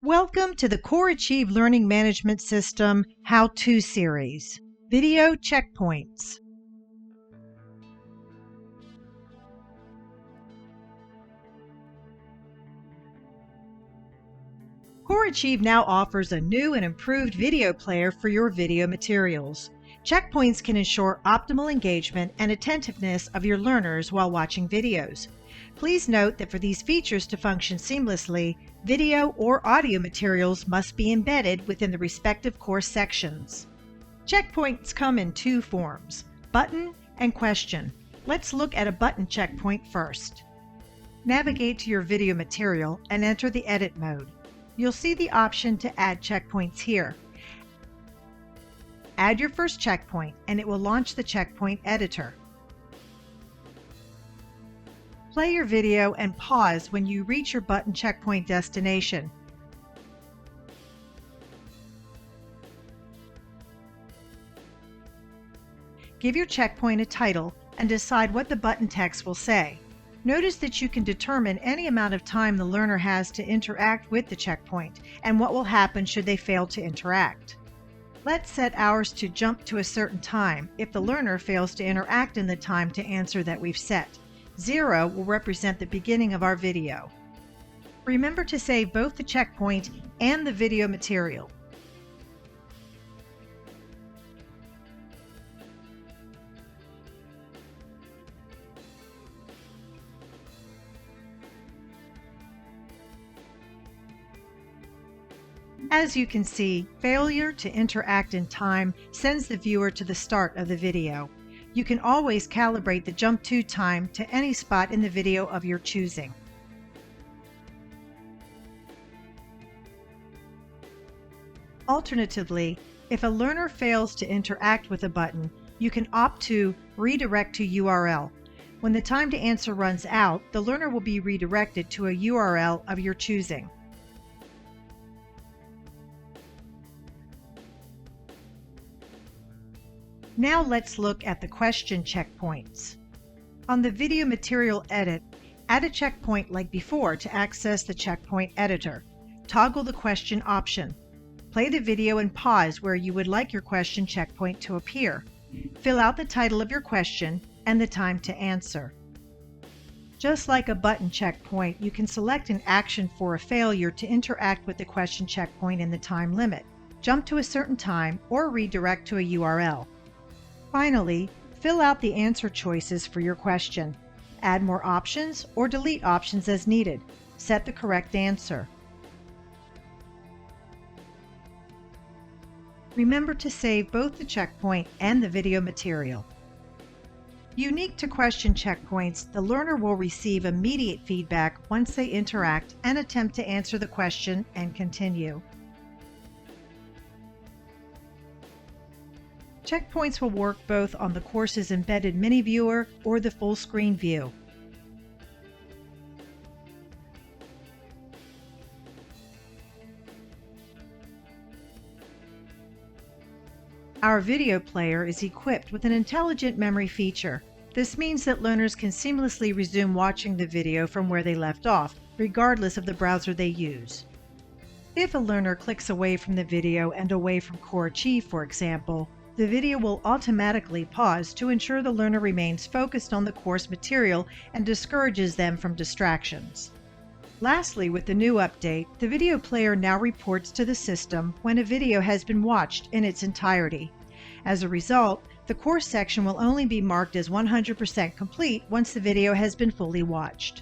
Welcome to the Core Achieve Learning Management System How-To Series, Video Checkpoints. Core Achieve now offers a new and improved video player for your video materials. Checkpoints can ensure optimal engagement and attentiveness of your learners while watching videos. Please note that for these features to function seamlessly, video or audio materials must be embedded within the respective course sections. Checkpoints come in two forms, button and question. Let's look at a button checkpoint first. Navigate to your video material and enter the edit mode. You'll see the option to add checkpoints here. Add your first checkpoint and it will launch the checkpoint editor. Play your video and pause when you reach your button checkpoint destination. Give your checkpoint a title and decide what the button text will say. Notice that you can determine any amount of time the learner has to interact with the checkpoint and what will happen should they fail to interact. Let's set ours to jump to a certain time if the learner fails to interact in the time to answer that we've set. 0 will represent the beginning of our video. Remember to save both the checkpoint and the video material. As you can see, failure to interact in time sends the viewer to the start of the video. You can always calibrate the jump to time to any spot in the video of your choosing. Alternatively, if a learner fails to interact with a button, you can opt to redirect to URL. When the time to answer runs out, the learner will be redirected to a URL of your choosing. Now let's look at the question checkpoints. On the video material edit, add a checkpoint like before to access the checkpoint editor. Toggle the question option. Play the video and pause where you would like your question checkpoint to appear. Fill out the title of your question and the time to answer. Just like a button checkpoint, you can select an action for a failure to interact with the question checkpoint in the time limit, jump to a certain time, or redirect to a URL. Finally, fill out the answer choices for your question. Add more options or delete options as needed. Set the correct answer. Remember to save both the checkpoint and the video material. Unique to question checkpoints, the learner will receive immediate feedback once they interact and attempt to answer the question and continue. Checkpoints will work both on the course's embedded mini viewer or the full screen view. Our video player is equipped with an intelligent memory feature. This means that learners can seamlessly resume watching the video from where they left off, regardless of the browser they use. If a learner clicks away from the video and away from Core Achieve, for example, the video will automatically pause to ensure the learner remains focused on the course material and discourages them from distractions. Lastly, with the new update, the video player now reports to the system when a video has been watched in its entirety. As a result, the course section will only be marked as 100% complete once the video has been fully watched.